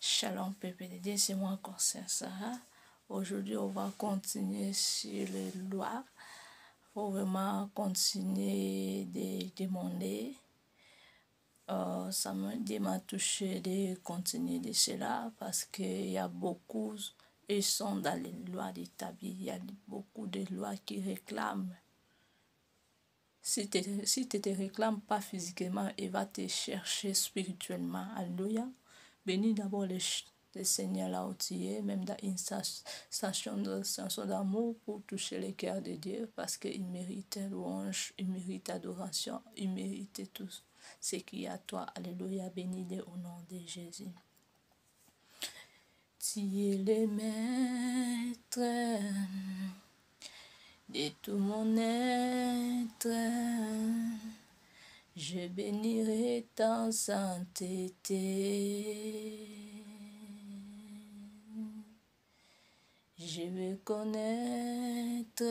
Shalom peuple de Dieu, c'est moi Conscience Sarah. Aujourd'hui, on va continuer sur les lois. Il faut vraiment continuer de demander. Dieu m'a touché de continuer de cela parce qu'il y a beaucoup, ils sont dans les lois établies. Il y a beaucoup de lois qui réclament. Si tu ne te réclames pas physiquement, il va te chercher spirituellement. Alléluia. Bénis d'abord le Seigneur là où tu es, même dans une station d'amour pour toucher le cœur de Dieu, parce qu'il mérite louange, il mérite adoration, il mérite tout ce qui est à toi. Alléluia, bénis-le au nom de Jésus. Tu es le maître de tout mon être. Je bénirai ta sainteté. Je veux connaître,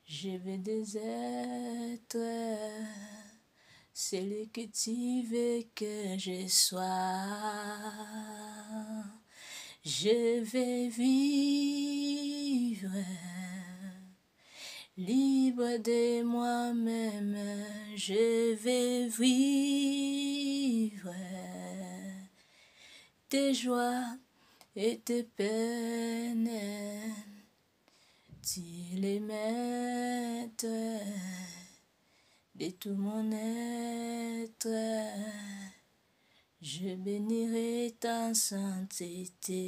je veux des êtres, celui que tu veux que je sois. Je vais vivre libre de moi-même, je vais vivre tes joies et tes peines. Tu es le maître de tout mon être. Je bénirai ta sainteté.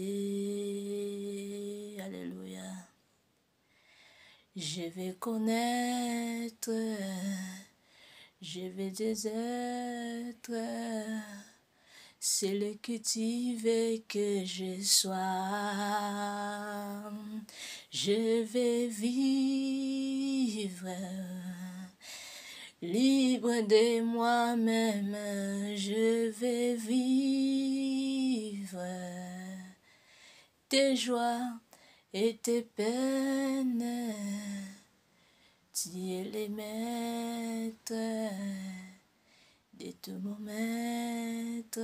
Alléluia. Je vais connaître, je vais des êtres, c'est le que tu veux que je sois. Je vais vivre libre de moi-même, je vais vivre tes joies et tes peines. Tu es le maître de tout mon maître.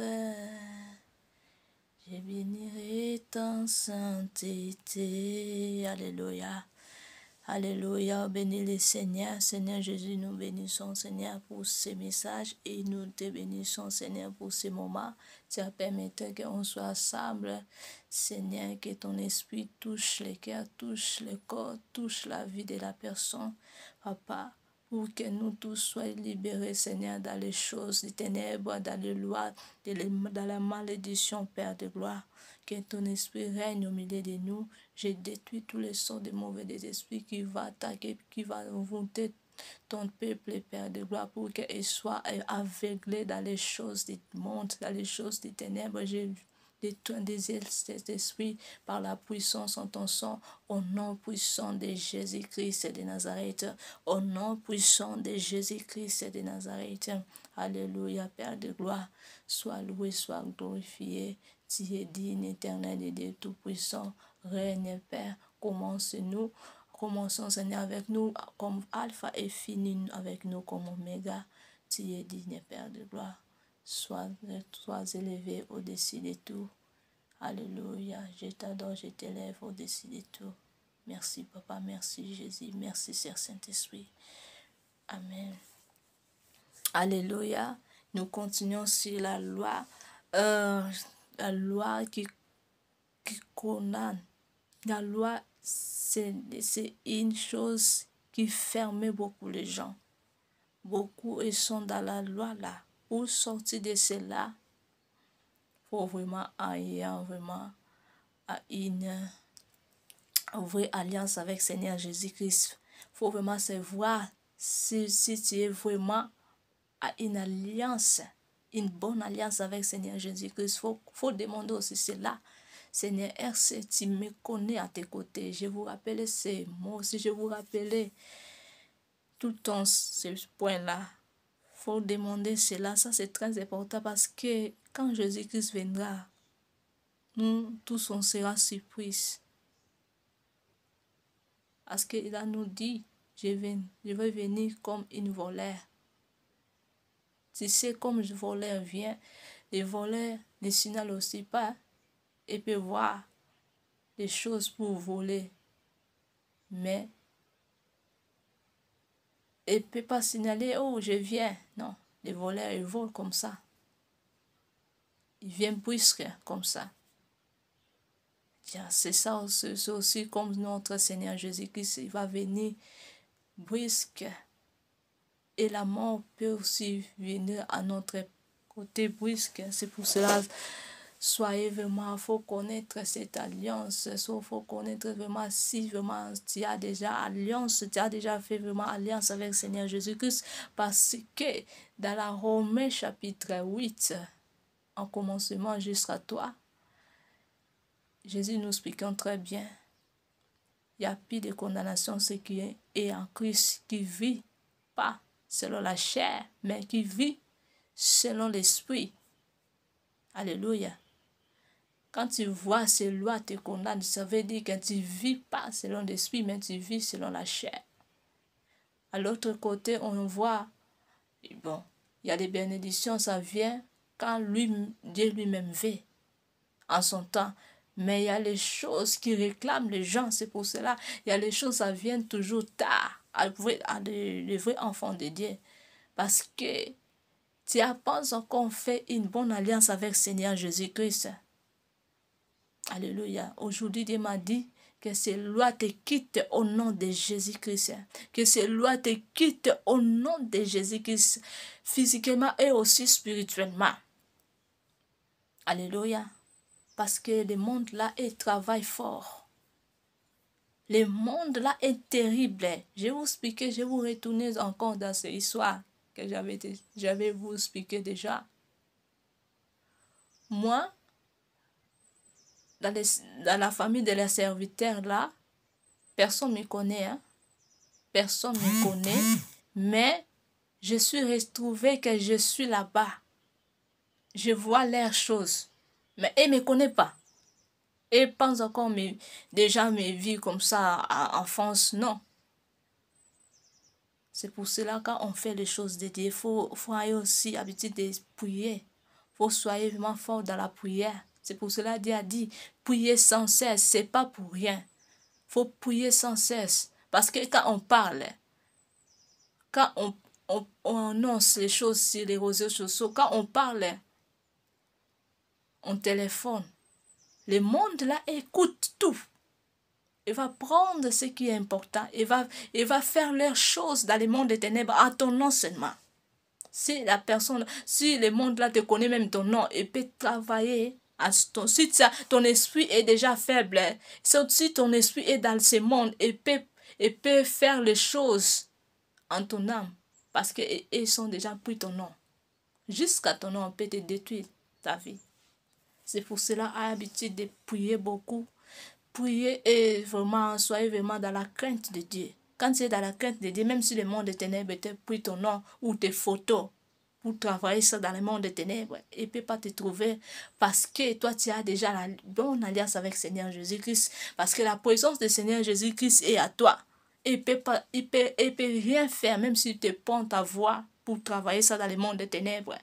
Je bénirai ta sainteté. Alléluia. Alléluia, bénis le Seigneur. Seigneur Jésus, nous bénissons, Seigneur, pour ces messages et nous te bénissons, Seigneur, pour ces moments. Tu as permis qu'on soit ensemble, Seigneur, que ton esprit touche les cœurs, touche le corps, touche la vie de la personne, Papa, pour que nous tous soyons libérés, Seigneur, dans les choses des ténèbres, dans les lois, dans la malédiction, Père de gloire. Que ton esprit règne au milieu de nous. Je détruis tous les sorts de mauvais esprits qui va attaquer, qui va remonter ton peuple, Père de gloire, pour qu'il soit aveuglé dans les choses du monde, dans les choses des ténèbres. Je détruis des esprits par la puissance en ton sang, au nom puissant de Jésus-Christ de Nazareth, au nom puissant de Jésus-Christ de Nazareth. Alléluia, Père de gloire, sois loué, sois glorifié. Tu es digne, éternel et Dieu tout-puissant, règne, Père, commençons, Seigneur, avec nous comme Alpha et finis avec nous comme Oméga. Tu es digne, Père de gloire. Sois élevé au-dessus de tout. Alléluia. Je t'adore, je t'élève au-dessus de tout. Merci, Papa. Merci, Jésus. Merci, Seigneur Saint-Esprit. Amen. Alléluia. Nous continuons sur la loi. La loi qui condamne. La loi, c'est une chose qui ferme beaucoup les gens. Beaucoup ils sont dans la loi là. Pour sortir de cela, il faut vraiment avoir vraiment une vraie alliance avec Seigneur Jésus-Christ. Il faut vraiment savoir si tu es vraiment à une alliance, une bonne alliance avec Seigneur Jésus-Christ. Faut demander aussi cela. Seigneur RC, tu me connais à tes côtés. Je vous rappelle ces mots. Si je vous rappelle tout le temps ce point-là, faut demander cela. Ça, c'est très important parce que quand Jésus-Christ viendra, nous tous, on sera surpris. Parce qu'il a nous dit, je vais venir comme une voleur. Tu sais, comme le voleur vient, Les voleurs ne signalent aussi pas et peuvent voir des choses pour voler, mais ils ne peuvent pas signaler, oh, je viens. Non, les voleurs, ils volent comme ça. Ils viennent brusques comme ça. C'est ça, c'est aussi comme notre Seigneur Jésus-Christ, il va venir brusque. Et la mort peut aussi venir à notre côté brusque. C'est pour cela, soyez vraiment, il faut connaître cette alliance. Il faut connaître vraiment si vraiment tu as déjà alliance, tu as déjà fait vraiment alliance avec le Seigneur Jésus-Christ. Parce que dans la Romains chapitre 8, en commencement jusqu'à toi, Jésus nous explique très bien. Il n'y a plus de condamnation, ce qui est en Christ, qui vit pas selon la chair, mais qui vit selon l'esprit. Alléluia. Quand tu vois ces lois te condamnent, ça veut dire que tu ne vis pas selon l'esprit, mais tu vis selon la chair. À l'autre côté, on voit, bon, il y a des bénédictions, ça vient quand Dieu lui-même veut, en son temps. Mais il y a les choses qui réclament les gens, c'est pour cela. Il y a les choses, ça vient toujours tard, les vrais enfants de Dieu. Parce que tu n'as pas encore fait une bonne alliance avec le Seigneur Jésus-Christ. Alléluia. Aujourd'hui, Dieu m'a dit que ces lois te quittent au nom de Jésus-Christ. Que ces lois te quittent au nom de Jésus-Christ, physiquement et aussi spirituellement. Alléluia. Parce que le monde là, il travaille fort. Le monde là est terrible. Je vais vous expliquer, je vais vous retourner encore dans cette histoire que j'avais vous expliqué déjà. Moi, dans la famille de la serviteur là, personne ne me connaît. Hein? Personne ne me connaît. Mais je suis retrouvée que je suis là-bas. Je vois leurs choses. Mais ils ne me connaissent pas. Et pense encore déjà mes vies comme ça en France, non. C'est pour cela quand on fait les choses de Dieu, il faut avoir aussi l'habitude de prier. Il faut soyez vraiment fort dans la prière. C'est pour cela Dieu a dit, prier sans cesse, c'est pas pour rien. Il faut prier sans cesse. Parce que quand on parle, quand on annonce les choses sur les réseaux sociaux, quand on parle, on téléphone, le monde là écoute tout. Il va prendre ce qui est important. Il va faire leurs choses dans le monde des ténèbres à ton nom seulement. Si la personne, si le monde là te connaît même ton nom, il peut travailler à si ton esprit est déjà faible, si ton esprit est dans ce monde, il peut faire les choses en ton âme. Parce qu'ils sont déjà pris ton nom. Jusqu'à ton nom, on peut te détruire ta vie. C'est pour cela, à l'habitude de prier beaucoup. Priez et vraiment, soyez vraiment dans la crainte de Dieu. Quand tu es dans la crainte de Dieu, même si le monde des ténèbres te pris ton nom ou tes photos pour travailler ça dans le monde des ténèbres, il ne peut pas te trouver parce que toi, tu as déjà la bonne alliance avec le Seigneur Jésus-Christ. Parce que la présence du Seigneur Jésus-Christ est à toi. Il ne peut rien faire, même si tu prends ta voix pour travailler ça dans le monde des ténèbres.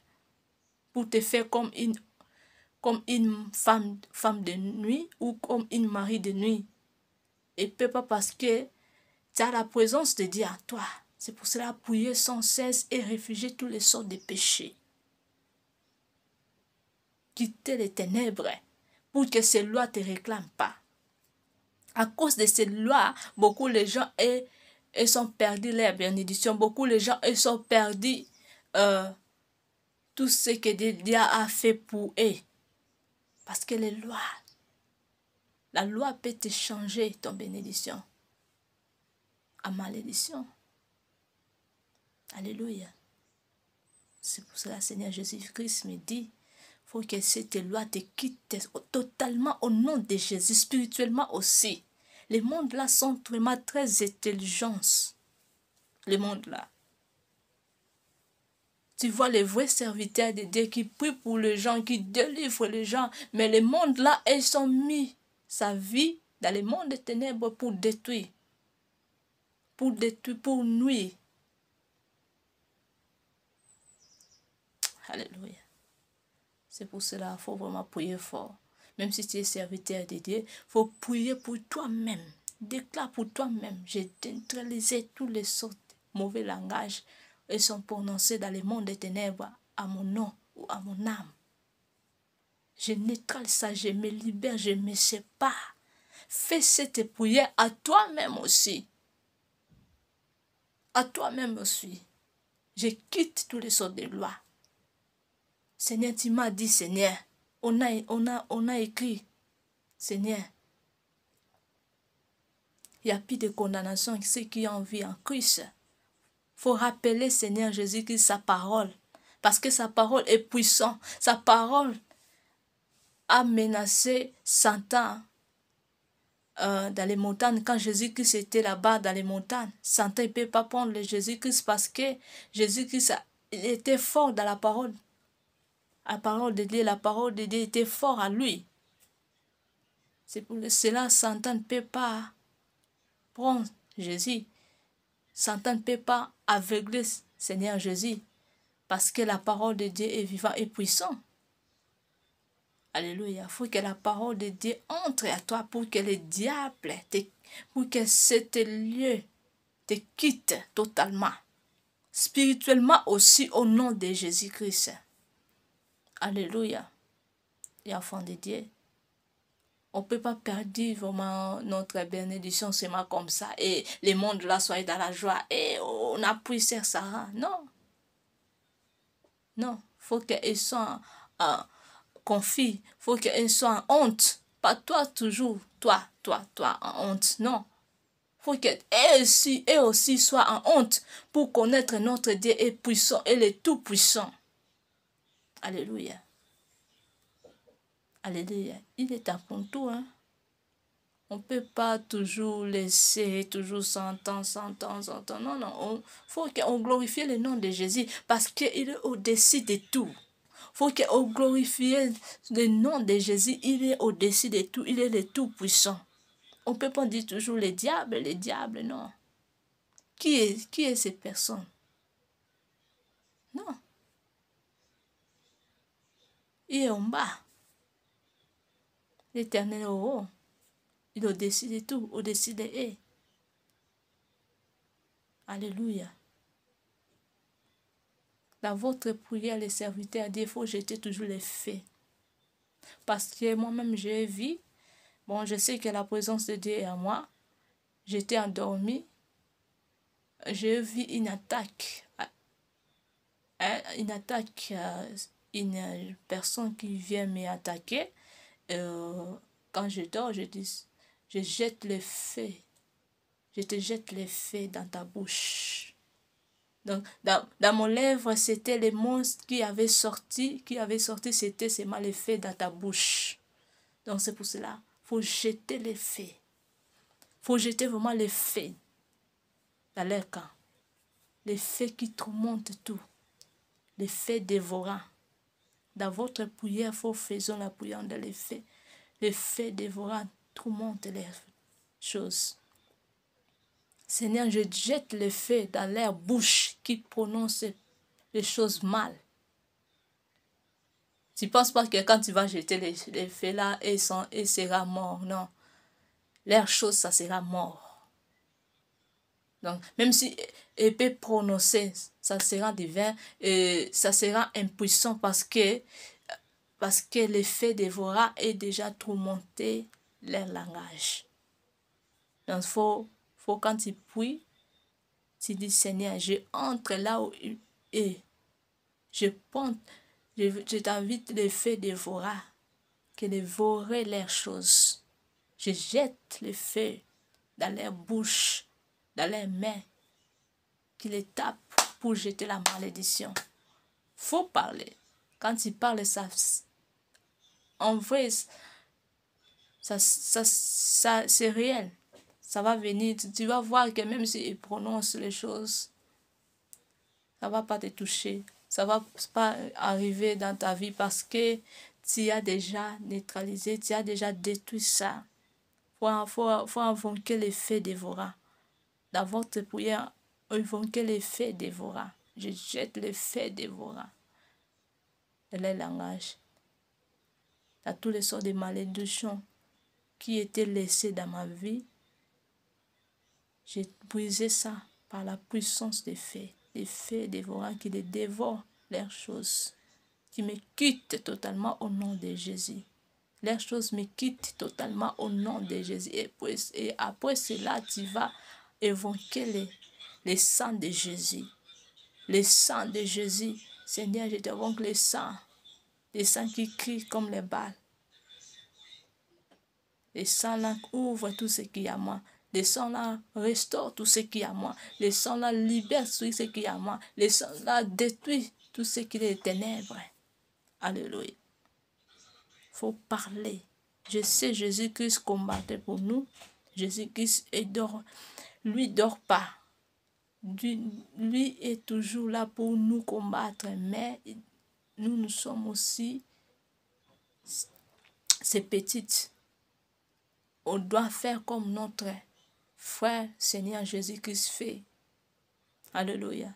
Pour te faire comme une femme de nuit ou comme une mari de nuit. Et peut pas parce que tu as la présence de Dieu à toi. C'est pour cela prier sans cesse et réfugier tous les sortes de péchés. Quitter les ténèbres pour que ces lois ne te réclament pas. À cause de ces lois, beaucoup de gens sont perdus leur bénédiction. Beaucoup de gens sont perdus tout ce que Dieu a fait pour eux. Parce que la loi peut te changer ton bénédiction à malédiction. Alléluia. C'est pour cela, Seigneur Jésus-Christ me dit, il faut que cette loi te quitte totalement au nom de Jésus, spirituellement aussi. Les mondes là sont vraiment très intelligents. Les mondes là. Tu vois les vrais serviteurs de Dieu qui prient pour les gens, qui délivrent les gens. Mais les mondes là, ils ont mis sa vie dans les mondes des ténèbres pour détruire. Pour nuire. Alléluia. C'est pour cela qu'il faut vraiment prier fort. Même si tu es serviteur de Dieu, il faut prier pour toi-même. Déclare pour toi-même. J'ai neutralisé tous les sortes de mauvais langages et sont prononcés dans le monde des ténèbres à mon nom ou à mon âme. Je neutralise ça, je me libère, je me sépare. Fais cette prière à toi-même aussi. À toi-même aussi. Je quitte tous les sortes de lois. Seigneur, tu m'as dit, Seigneur, on a écrit, Seigneur, il n'y a plus de condamnation, ceux qui ont vie en Christ. Il faut rappeler, Seigneur Jésus-Christ, sa parole. Parce que sa parole est puissante. Sa parole a menacé Satan dans les montagnes. Quand Jésus-Christ était là-bas dans les montagnes, Satan ne peut pas prendre le Jésus-Christ parce que Jésus-Christ il était fort dans la parole. La parole de Dieu était fort à lui. C'est pour cela que Satan ne peut pas prendre Jésus. Satan ne peut pas aveugler Seigneur Jésus. Parce que la parole de Dieu est vivante et puissante. Alléluia. Il faut que la parole de Dieu entre à toi pour que le diable, pour que cet lieu te quitte totalement. Spirituellement aussi au nom de Jésus-Christ. Alléluia. Et enfants de Dieu, on ne peut pas perdre vraiment notre bénédiction seulement comme ça. Et le monde là soit dans la joie. Et on appuie sur ça. Non. Non. Il faut qu'ils soient confie. Il faut qu'ils soient en honte. Pas toi toujours. Toi, en honte. Non. Il faut qu'eux aussi soient en honte pour connaître notre Dieu est puissant. Il est tout puissant. Alléluia. Alléluia. Il est à ton tour. Hein? On ne peut pas toujours laisser, toujours 100 ans. Non. Il faut qu'on glorifie le nom de Jésus parce qu'il est au-dessus de tout. Il faut qu'on glorifie le nom de Jésus. Il est au-dessus de tout. Il est le tout-puissant. On ne peut pas dire toujours les diables, non. Qui est cette personne? Non. Il est en bas. L'Éternel est au haut. Il est au-dessus de tout, au-dessus de eux. Alléluia. Dans votre prière, les serviteurs, il faut jeter toujours les faits. Parce que moi-même, j'ai vu, bon, je sais que la présence de Dieu est à moi. J'étais endormi. J'ai vu une attaque. Une personne qui vient m'attaquer. Quand je dors, je jette les faits. Je te jette les faits dans ta bouche. Donc, dans mon lèvre, c'était les monstres qui avaient sorti, c'était seulement les faits dans ta bouche. Donc, c'est pour cela, il faut jeter les faits. Il faut jeter vraiment les faits dans leur camp. Les faits qui tourmentent tout. Les faits dévorants. Dans votre prière, il faut faisons la prière dans les faits. Les faits dévorants tourmentent les choses. Seigneur, je jette les faits dans leur bouche qui prononcent les choses mal. Tu ne penses pas que quand tu vas jeter les faits là, ils seront morts. Non. Leur chose, ça sera mort. Donc, même si ils peuvent prononcer, ça sera divin et ça sera impuissant parce que l'effet dévorant est déjà tourmenté leur langage. Donc, faut quand tu pries, tu dis Seigneur, je entre là où il est. Je t'invite les faits dévorants, que dévorer leurs choses. Je jette les faits dans leur bouche, dans leurs mains, qui les tapent pour jeter la malédiction. Faut parler. Quand tu parles, ça en vrai, ça c'est réel. Ça va venir, tu vas voir que même s'il prononce les choses, ça ne va pas te toucher. Ça ne va pas arriver dans ta vie parce que tu as déjà neutralisé, tu as déjà détruit ça. Il faut invoquer les faits dévorants. Dans votre prière, invoquer les faits dévorants. Je jette les faits dévorants de leur langage. à tous les sortes de malédictions qui étaient laissées dans ma vie. J'ai brisé ça par la puissance des fées dévorants qui les dévorent leurs choses, qui me quittent totalement au nom de Jésus. Leurs choses me quittent totalement au nom de Jésus. Et après cela, tu vas évoquer les sangs de Jésus. Les sangs de Jésus. Seigneur, je t'évoque les sangs qui crient comme les balles. Les sangs là ouvrent tout ce qui est à moi. Les sangs là restaurent tout ce qui est à moi. Les sangs là libèrent tout ce qui est à moi. Les sangs là détruisent tout ce qui est ténèbres. Alléluia. Faut parler. Je sais Jésus-Christ combattait pour nous. Jésus-Christ lui dort pas. Lui est toujours là pour nous combattre, mais nous sommes aussi ces petites. On doit faire comme notre frère Seigneur Jésus-Christ fait. Alléluia.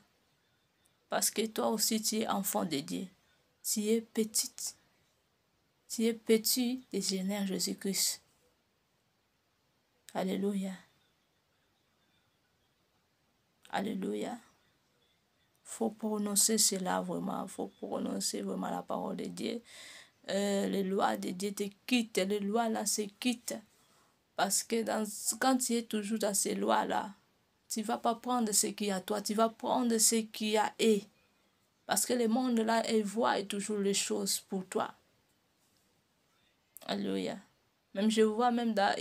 Parce que toi aussi tu es enfant de Dieu. Tu es petite. Tu es petit de Seigneur Jésus-Christ. Alléluia. Alléluia. Faut prononcer cela vraiment. Faut prononcer vraiment la parole de Dieu. Les lois de Dieu te quittent. Les lois là se quittent. Parce que quand tu es toujours dans ces lois-là, tu ne vas pas prendre ce qu'il y a à toi. Tu vas prendre ce qu'il y a et. Parce que le monde là, il voit toujours les choses pour toi. Alléluia. Même je vois même dans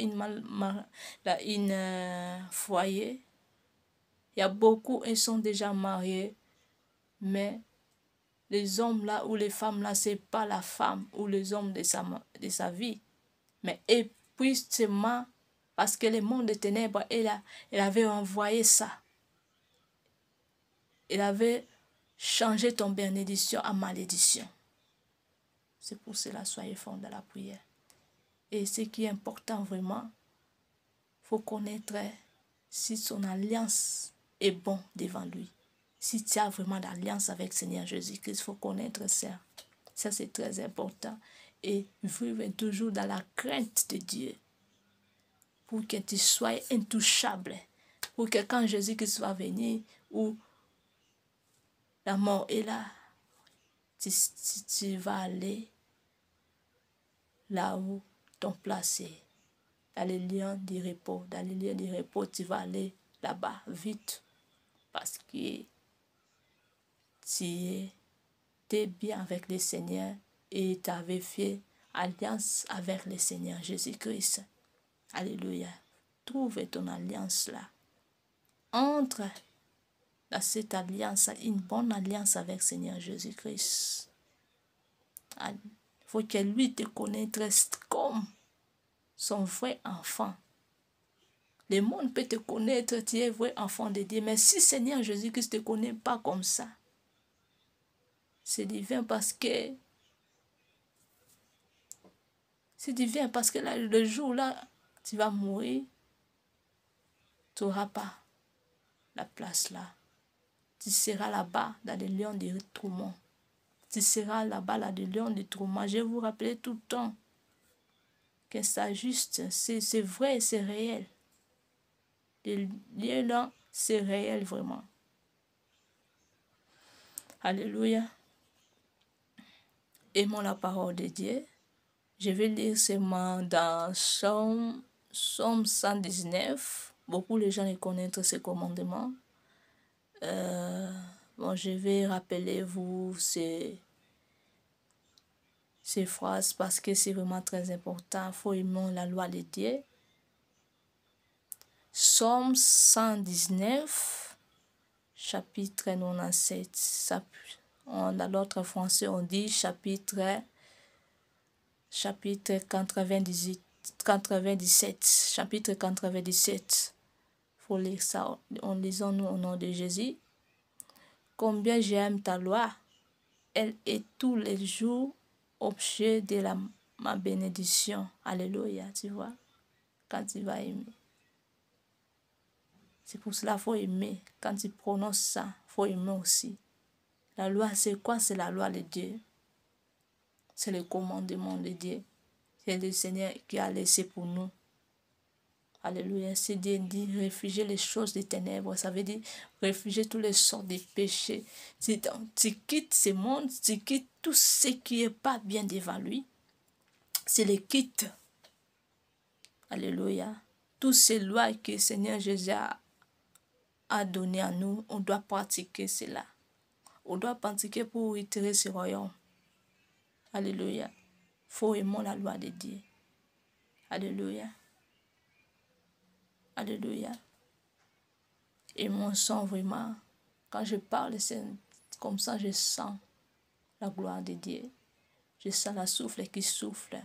une foyer, il y a beaucoup, ils sont déjà mariés, mais les hommes là ou les femmes là, c'est pas la femme ou les hommes de sa vie. Mais épuisement, parce que le monde des ténèbres, il avait envoyé ça. Il avait changé ton bénédiction en malédiction. C'est pour cela, soyez forts dans la prière. Et ce qui est important vraiment, il faut connaître si son alliance est bon devant lui. Si tu as vraiment l'alliance avec Seigneur Jésus-Christ, il faut connaître ça. Ça, c'est très important. Et vivre toujours dans la crainte de Dieu. Pour que tu sois intouchable. Pour que quand Jésus-Christ va venir, ou la mort est là, tu vas aller là où ton place est. Dans les lieux du repos. Dans les lieux du repos, tu vas aller là-bas vite. Parce que tu étais bien avec le Seigneur et tu avais fait alliance avec le Seigneur Jésus-Christ. Alléluia. Trouve ton alliance là. Entre dans cette alliance, une bonne alliance avec le Seigneur Jésus-Christ. Il faut que lui te connaisse comme son vrai enfant. Le monde peut te connaître, tu es vrai enfant de Dieu, mais si Seigneur Jésus-Christ ne te connaît pas comme ça, c'est divin parce que là, le jour là, tu vas mourir, tu n'auras pas la place là. Tu seras là-bas dans les lions du tourment. Tu seras là-bas dans les lions du tourment. Je vais vous rappeler tout le temps que ça juste, c'est vrai, c'est réel. Les lieux là, c'est réel vraiment. Alléluia. Aimons la parole de Dieu. Je vais lire seulement dans Somme 119. Beaucoup de gens connaissent ce commandement. Je vais rappeler vous ces phrases parce que c'est vraiment très important. Il faut aimer la loi de Dieu. Somme 119, chapitre 97. Dans l'autre français, on dit chapitre 97. Chapitre 97. Il faut lire ça en lisant nous au nom de Jésus. Combien j'aime ta loi. Elle est tous les jours objet de ma bénédiction. Alléluia, tu vois. Quand tu vas aimer. C'est pour cela qu'il faut aimer. Quand tu prononces ça, il faut aimer aussi. La loi, c'est quoi? C'est la loi de Dieu. C'est le commandement de Dieu. C'est le Seigneur qui a laissé pour nous. Alléluia. C'est dit réfugier les choses des ténèbres. Ça veut dire réfugier tous les sorts des péchés. Tu quittes ce monde, tu quittes tout ce qui n'est pas bien devant lui. C'est les quittes. Alléluia. Toutes ces lois que le Seigneur Jésus a données à nous, on doit pratiquer cela. On doit pratiquer pour retirer ce royaume. Alléluia. Faut aimer la loi de Dieu. Alléluia. Alléluia. Et mon sang vraiment, quand je parle, c'est comme ça je sens la gloire de Dieu. Je sens la souffle qui souffle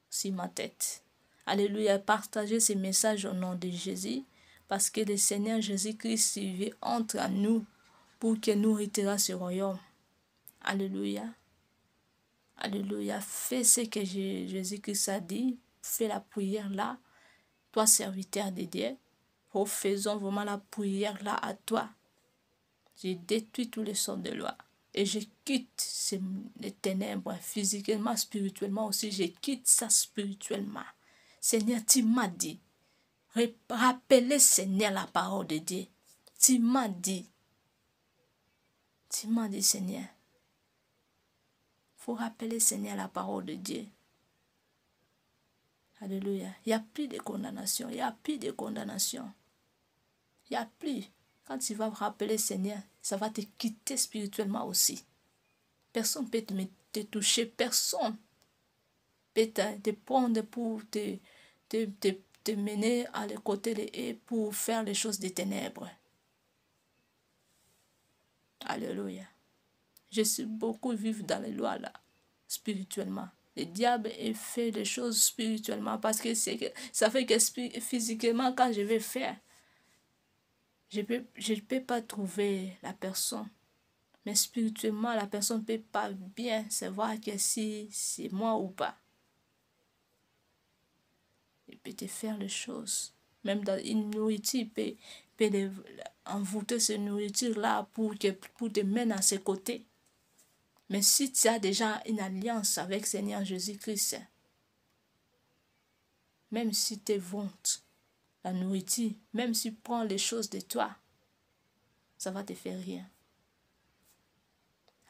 sur ma tête. Alléluia. Partagez ces messages au nom de Jésus parce que le Seigneur Jésus-Christ vit entre nous pour que nous retirions ce royaume. Alléluia. Alléluia. Fais ce que Jésus-Christ a dit. Fais la prière là. Toi, serviteur de Dieu. Faisons vraiment la prière là à toi. Je détruis tous les sortes de lois. Et je quitte les ténèbres physiquement, spirituellement aussi. Je quitte ça spirituellement. Seigneur, tu m'as dit. Rappelez, Seigneur, la parole de Dieu. Tu m'as dit. Tu m'as dit, Seigneur. Il faut rappeler, Seigneur, la parole de Dieu. Alléluia. Il n'y a plus de condamnation. Il n'y a plus de condamnation. Il n'y a plus. Quand tu vas rappeler, Seigneur, ça va te quitter spirituellement aussi. Personne ne peut te toucher. Personne ne peut te prendre pour te mener à le côté de eux pour faire les choses des ténèbres. Alléluia. Je suis beaucoup vivre dans les lois là, spirituellement. Le diable fait des choses spirituellement parce que ça fait que physiquement, quand je vais faire, je peux pas trouver la personne. Mais spirituellement, la personne ne peut pas bien savoir que si c'est moi ou pas. Il peut te faire les choses. Même dans une nourriture, il peut envoûter cette nourriture-là pour te mener à ses côtés. Mais si tu as déjà une alliance avec Seigneur Jésus-Christ, même si tu vantes la nourriture, même si tu prends les choses de toi, ça va te faire rien.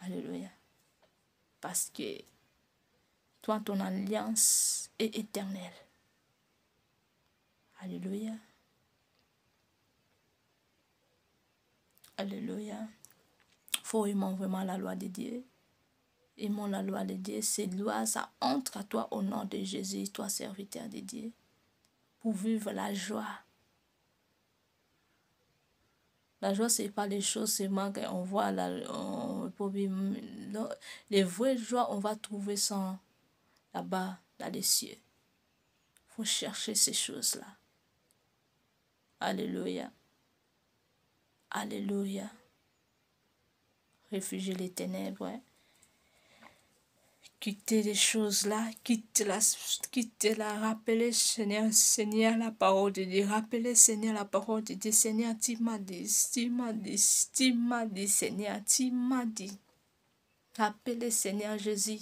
Alléluia. Parce que toi, ton alliance est éternelle. Alléluia. Alléluia. Faut aimer vraiment la loi de Dieu. Aimons la loi de Dieu. Cette loi, ça entre à toi au nom de Jésus, toi serviteur de Dieu, pour vivre la joie. La joie, ce n'est pas les choses seulement qu'on voit là. Les vraies joies, on va trouver ça là-bas, dans les cieux. Il faut chercher ces choses-là. Alléluia. Alléluia. Réfugier les ténèbres. Quitter les choses-là. Quitter-la. Rappelez, Seigneur, la parole de Dieu. Rappelez, Seigneur, la parole de Dieu. Seigneur, tu m'as dit, Seigneur, tu m'as dit. Rappelez, Seigneur Jésus.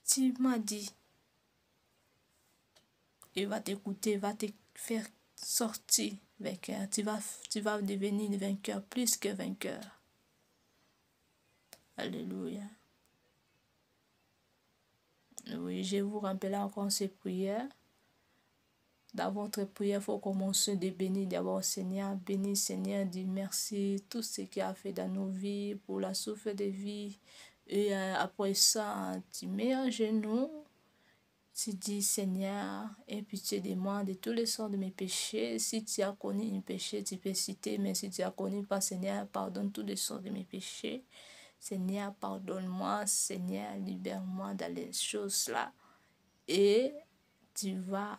Tu m'as dit. Il va t'écouter, il va te faire sortir vainqueur. Tu vas devenir vainqueur, plus que vainqueur. Alléluia. Oui, je vous rappelle encore ces prières. Dans votre prière, il faut commencer de bénir d'abord Seigneur. Bénis Seigneur, dis merci tout ce qu'il a fait dans nos vies, pour la souffle de vie. Et après ça, tu mets à genoux. Tu dis Seigneur, aie pitié de moi, de tous les sorts de mes péchés. Si tu as connu un péché, tu peux citer, mais si tu as connu pas, Seigneur, pardonne tous les sorts de mes péchés. Seigneur, pardonne-moi, Seigneur, libère-moi dans les choses-là. Et tu vas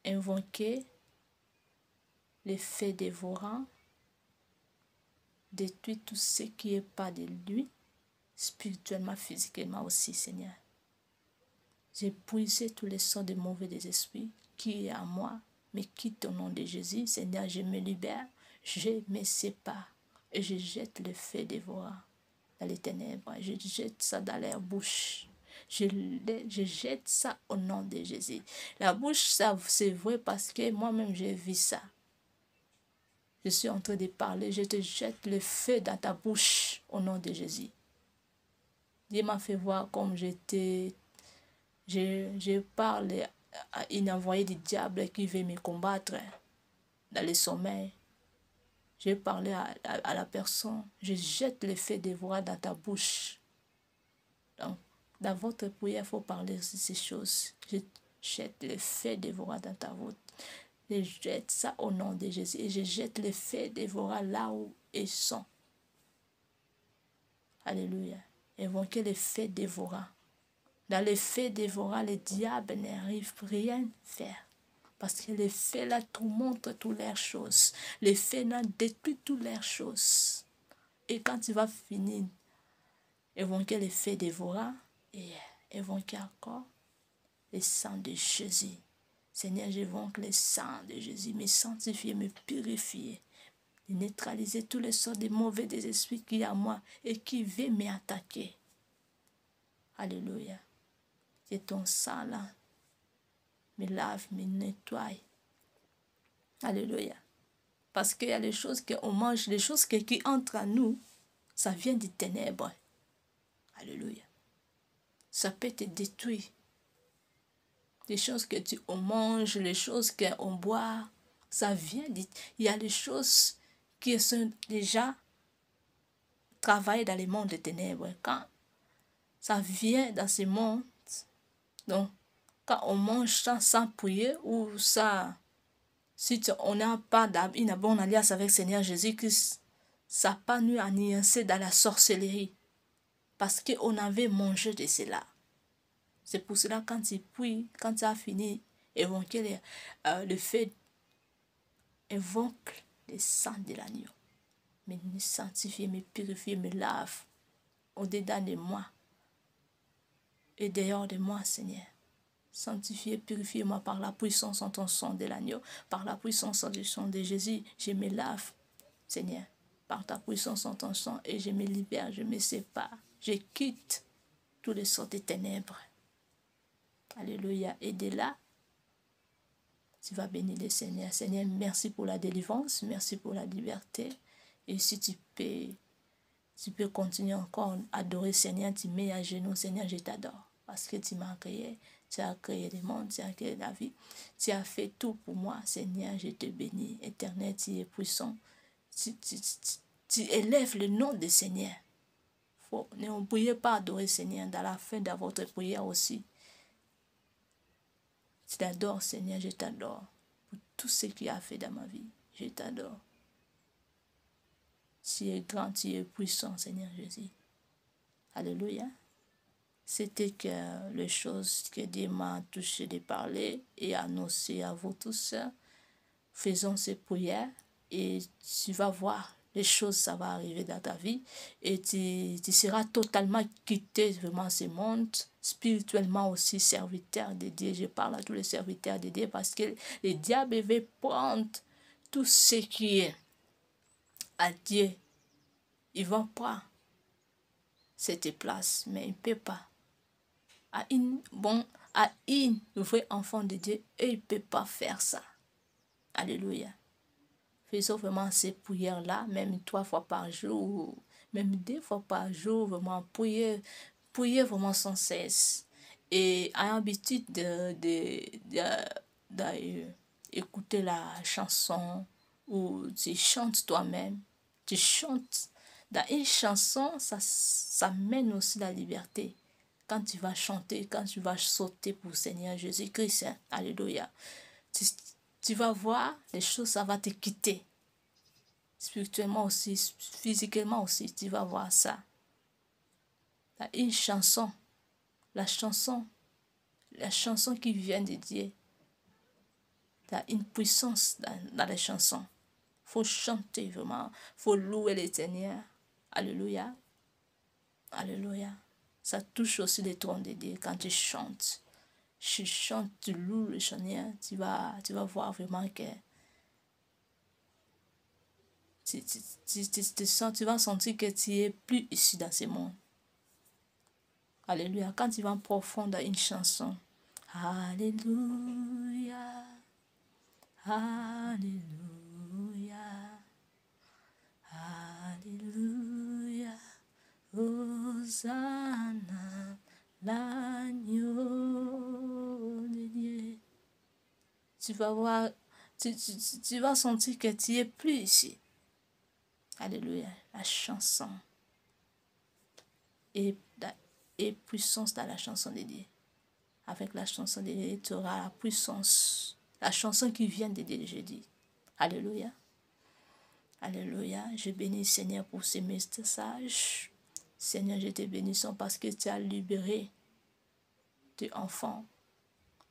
invoquer les faits dévorants, détruire tout ce qui n'est pas de lui, spirituellement, physiquement aussi, Seigneur. J'ai brisé tous les sorts de mauvais des esprits qui est à moi, mais quitte au nom de Jésus, Seigneur, je me libère, je me sépare et je jette le feu dévorant dans les ténèbres. Je jette ça dans leur bouche. Je jette ça au nom de Jésus. La bouche, ça, c'est vrai parce que moi-même, j'ai vu ça. Je suis en train de parler, je te jette le feu dans ta bouche au nom de Jésus. Dieu m'a fait voir comme je parle à une envoyée du diable qui veut me combattre dans le sommeil. Je parle à la personne, je jette le feu dévorant dans ta bouche. Donc, dans votre prière, il faut parler de ces choses. Je jette le feu dévorant dans ta bouche. Je jette ça au nom de Jésus. Et je jette le feu dévorant là où ils sont. Alléluia. Invoquez le feu dévorant. Dans le feu dévorant, le diable n'arrive rien faire. Parce que le feu là tout montre toutes les choses. Le feu là détruit toutes les choses. Et quand tu vas finir, invoquer le feu dévorant et invoquer encore le sang de Jésus. Seigneur, j'invoque le sang de Jésus, me sanctifier, me purifier, de neutraliser tous les sortes de mauvais des esprits qui y a en moi et qui veulent m'attaquer. Alléluia. Que ton sang là me lave, me nettoie. Alléluia. Parce qu'il y a les choses qu'on mange, les choses qui entrent en nous, ça vient des ténèbres. Alléluia. Ça peut te détruire. Les choses que on mange, les choses qu'on boit, ça vient. Il y a les choses qui sont déjà travaillées dans le monde des ténèbres. Quand ça vient dans ce monde, donc quand on mange ça sans prier ou ça, si on n'a pas une bonne alliance avec le Seigneur Jésus-Christ, ça n'a pas nous à nuancer dans la sorcellerie. Parce qu'on avait mangé de cela. C'est pour cela quand tu pries, quand tu as fini, évoquer le fait, évoque le sang de l'agneau. Me sanctifie, me purifie, me lave au-dedans de moi et dehors de moi, Seigneur. Sanctifie, purifie-moi par la puissance en ton sang de l'agneau, par la puissance du sang de Jésus, je me lave, Seigneur, par ta puissance en ton sang et je me libère, je me sépare, je quitte tous les sortes de ténèbres. Alléluia. Et de là, tu vas bénir le Seigneur. Seigneur, merci pour la délivrance, merci pour la liberté. Et si tu peux continuer encore à adorer le Seigneur, tu mets à genoux, Seigneur, je t'adore. Parce que tu m'as créé, tu as créé le monde, tu as créé la vie. Tu as fait tout pour moi, Seigneur, je te bénis. Éternel, tu es puissant. Tu élèves le nom du Seigneur. N'oubliez pas d'adorer le Seigneur dans la fin de votre prière aussi. Je t'adore, Seigneur, je t'adore pour tout ce que tu as fait dans ma vie. Je t'adore. Tu es grand, tu es puissant, Seigneur Jésus. Alléluia. C'était que les choses que Dieu m'a touché de parler et annoncé à vous tous. Faisons ces prières et tu vas voir. Les choses, ça va arriver dans ta vie et tu seras totalement quitté vraiment ce monde, spirituellement aussi serviteur de Dieu. Je parle à tous les serviteurs de Dieu parce que le diable veut prendre tout ce qui est à Dieu. Il va prendre cette place, mais il ne peut pas. À une vraie enfant de Dieu, et il ne peut pas faire ça. Alléluia. Faisons vraiment ces prières-là, même 3 fois par jour, même 2 fois par jour, vraiment prier vraiment sans cesse. Et à l'habitude d'écouter la chanson ou tu chantes toi-même, tu chantes. Dans une chanson, ça mène aussi la liberté. Quand tu vas chanter, quand tu vas sauter pour le Seigneur Jésus-Christ, hein, alléluia. Tu vas voir, les choses, ça va te quitter. Spirituellement aussi, physiquement aussi, tu vas voir ça. Une chanson, la chanson qui vient de Dieu. Il y a une puissance dans les chansons. Il faut chanter vraiment, il faut louer l'Éternel. Alléluia. Alléluia. Ça touche aussi les trônes de Dieu quand tu chantes. Tu chantes, tu loues le Seigneur, tu vas voir vraiment que tu vas sentir que tu es plus ici dans ce monde. Alléluia. Quand tu vas en profond dans une chanson, Alléluia, Alléluia, Alléluia, Hosanna, l'agneau de Dieu. Tu vas voir, tu vas sentir que tu es plus ici. Alléluia, la chanson et puissance dans la chanson de Dieu. Avec la chanson de Dieu, tu auras la puissance. La chanson qui vient de Dieu, je dis. Alléluia. Alléluia. Je bénis Seigneur pour ces messages. Seigneur, je te bénis parce que tu as libéré tes enfants.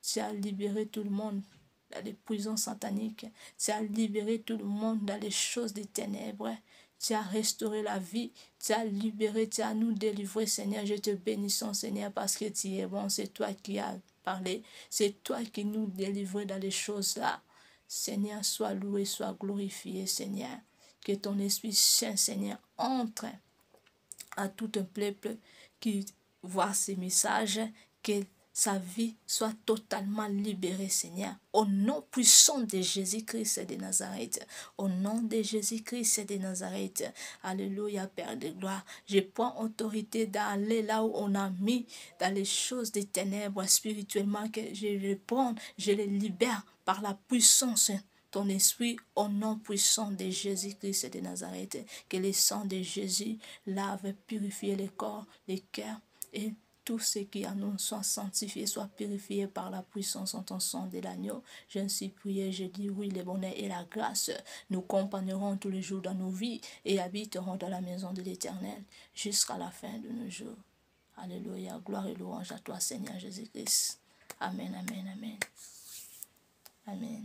Tu as libéré tout le monde dans les prisons sataniques. Tu as libéré tout le monde dans les choses des ténèbres. Tu as restauré la vie, tu as libéré, tu as nous délivré, Seigneur. Je te bénis, Seigneur, parce que tu es bon. C'est toi qui as parlé. C'est toi qui nous délivres dans les choses-là. Seigneur, sois loué, sois glorifié, Seigneur. Que ton Esprit Saint, Seigneur, entre à tout un peuple qui voit ces messages, que sa vie soit totalement libérée, Seigneur. Au nom puissant de Jésus-Christ de Nazareth. Au nom de Jésus-Christ de Nazareth. Alléluia, Père de gloire. Je prends autorité d'aller là où on a mis dans les choses des ténèbres spirituellement, que je les prends, je les libère par la puissance ton esprit au nom puissant de Jésus-Christ de Nazareth. Que le sang de Jésus lave, purifie les corps, les cœurs et tout ce qui en nous soit sanctifié, soit purifié par la puissance en ton sang de l'agneau. Je suis prié, je dis oui, le bonheur et la grâce nous accompagneront tous les jours dans nos vies et habiteront dans la maison de l'Éternel jusqu'à la fin de nos jours. Alléluia, gloire et louange à toi, Seigneur Jésus-Christ. Amen, amen, amen. Amen.